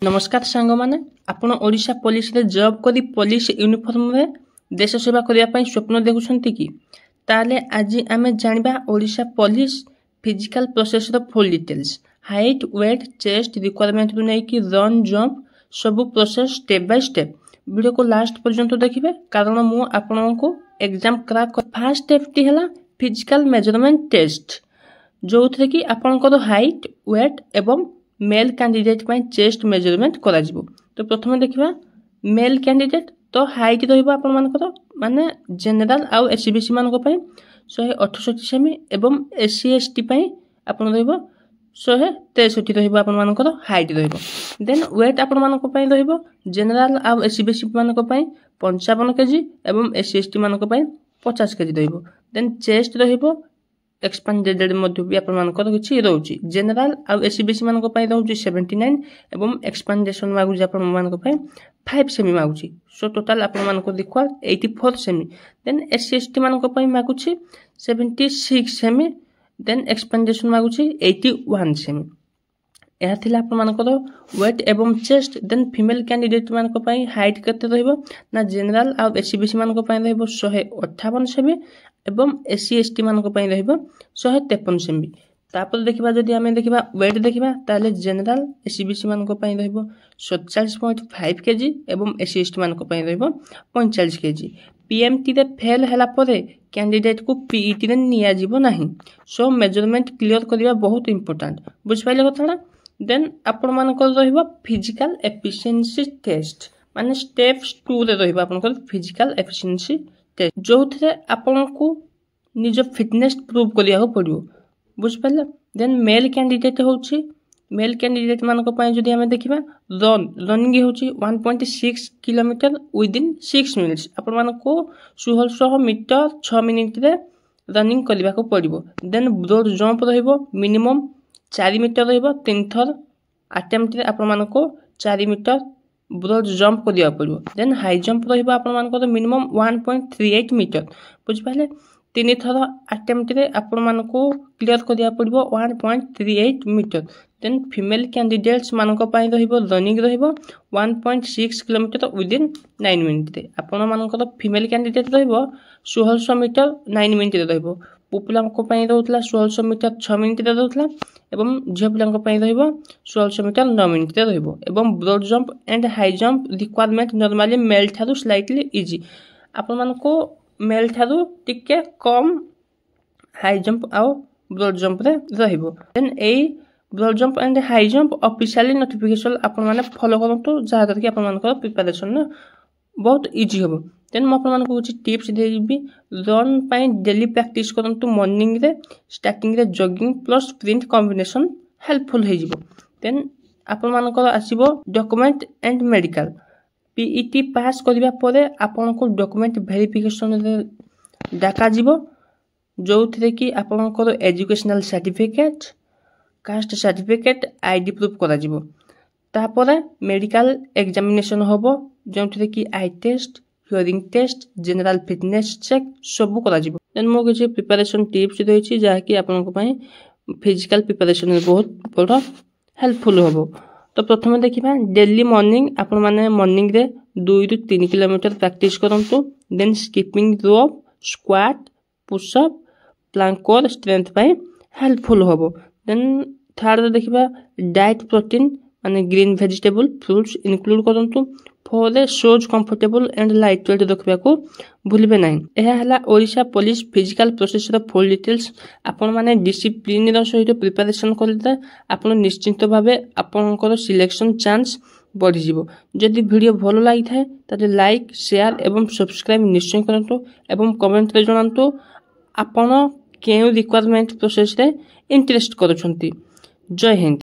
नमस्कार सांग माने आपण ओडिशा पुलिस रे जॉब करी पुलिस यूनिफॉर्म रे देश सेवा करिया पई स्वप्न देखुछंती कि ताले आज आमे जानिबा ओडिशा पुलिस फिजिकल प्रोसेस रो full details height weight chest requirement रु नै कि रन जंप सब process step by step video को लास्ट पर्यंत देखिबे कारण मु आपन को एग्जाम क्रैक फर्स्ट स्टेप टी हला फिजिकल मेजरमेंट टेस्ट जो थे कि आपन को हाइट वेट एवं मेल कैंडिडेट पाई चेस्ट मेजरमेंट करा जिवो। तो प्रथम देखिबा मेल कैंडिडेट तो हाइट रहिबो आपन मानकर माने जनरल आउ एससीबीसी मानक पई 168 सेमी एवं एससी एसटी पई आपन रहिबो 163 रहिबो आपन मानकर हाइट रहिबो। देन वेट आपन मानक पई रहिबो जनरल आउ एससीबीसी मानक पई 55 केजी एवं एससी एसटी मानक पई 50 केजी रहिबो। देन चेस्ट रहिबो एक्सपेंडेड मध्ये भी आपन मानकर किछि रहउची जनरल आ एससीबीसी मानक पई रहउची 79 एवं एक्सपेंडेशन मागुची आपन मानक पई 5 सेमी मागुची। सो टोटल आपन मानक रिक्वायर 84 सेमी। देन एससी एसटी मानक पई मागुची 76 सेमी। देन एक्सपेंडेशन मागुची 81 सेमी। यह थिला आपन मानकर वेट एवं चेस्ट। देन फीमेल कैंडिडेट मानक पई हाइट केते रहइबो ना जनरल आ एससीबीसी मानक पई रहइबो 158 सेमी एवं एससी एसटी मानक पई रहइबो 153 सेमी। तापर देखिबा जदि हमें देखिबा वेट देखिबा ताले जनरल एससीबीसी मानक पई रहइबो 47.5 केजी एवं एससी एसटी मानक पई रहइबो 45 केजी। पीएमटी रे फेल हला परे कैंडिडेट को पीईटी रे निया जिवो नाही। सो मेजरमेंट क्लियर करिबा बहुत इंपोर्टेंट बुझ पाइले कथाना। देन आपण मानक रहइबो फिजिकल एफिशिएंसी टेस्ट माने स्टेप्स 2 रे रहइबो आपन फिजिकल एफिशिएंसी टेस्ट जो थे आपन को निज फिटनेस प्रूव करिया को पड़ियो बुझ पाले। देन मेल कैंडिडेट होची मेल कैंडिडेट मानक पई जदि हमें देखिबा रनिंग होची 1.6 किलोमीटर विदिन 6 मिनिट्स आपन मानक को 1600 मीटर 6 मिनिट रे रनिंग करिवा को पड़ियो। देन ब्रॉड जंप रहइबो मिनिमम 4 मीटर रहइबो 3 थर अटेम्प्ट रे आपन मानक को 4 मीटर ब्रॉड जंप करिया पड़ियो। देन हाई जंप रहइबो आपन मानक को मिनिमम 1.38 मीटर बुझ पाले 3 थर अटेम्प्ट रे आपन मानक को क्लियर करिया पड़ियो 1.38 मीटर। देन फीमेल कैंडिडेट्स मानक पई रहइबो रनिंग रहइबो 1.6 किलोमीटर विदिन 9 मिनिट रे आपन मानक फीमेल कैंडिडेट रहइबो 1600 मीटर 9 मिनिट रे रहइबो। पुपला को पई रहउतला 1600 मीटर 6 मिनिट रे रहउतला एवं झियो पिला को पई रहइबो 1600 मीटर 9 मिनिट रे रहइबो। एवं broad jump and high jump requirement normally male थारु स्लाइटली इजी आपन मानक को मेल थारु टिके कम हाई जंप आउ ब्रॉड जंप रे रहइबो। देन एई broad jump and high jump officially notification आपन माने फॉलो करंतु जहा करके आपन मानक प्रिपरेशन बहुत इजी होबो। देन म आपन मानक कुछ टिप्स देबी रन पई डेली प्रैक्टिस करंतु मॉर्निंग रे स्टार्टिंग रे jogging plus sprint combination helpful हे जिवो। देन आपन मानक आसीबो document and medical PET pass करिबा परे आपन को डॉक्यूमेंट वेरिफिकेशन रे डाका जिवो जो थे कि आपन को educational certificate caste certificate ID proof करा जिवो। तापरे मेडिकल एग्जामिनेशन होबो जो थे कि eye test hearing test general fitness check सब करा जिवो। देन मो किछि प्रिपरेशन टिप्स देछि जा कि आपन को पई फिजिकल प्रिपरेशन में बहुत बड़ हेल्पफुल होबो। तो प्रथम देखिबा डेली मॉर्निंग आपन माने मॉर्निंग रे 2 रु 3 किलोमीटर प्रैक्टिस करंतु। Then skipping rope squat push up plank और स्ट्रेंथ पई हेल्पफुल होबो। देन थर्ड देखिबा डाइट प्रोटीन माने ग्रीन वेजिटेबल फ्रूट्स इंक्लूड करंतु for a shoes comfortable and light weight रखबा को भूलबे नाही। एहा हला ओडिशा पुलिस फिजिकल प्रोसेस रो फुल डिटेल्स आपन माने डिसिप्लिन रो सहित प्रिपरेशन करले आपन निश्चित भाबे आपनकर सिलेक्शन चांस बढ़ी जिवो। जदि वीडियो भलो लागि थाए ताते लाइक शेयर एवं सब्सक्राइब निश्चय करंतु एवं कमेंट रे जणांतु आपन केउ रिक्वायरमेंट प्रोसेस रे इंटरेस्ट करूछंती। जय हिंद।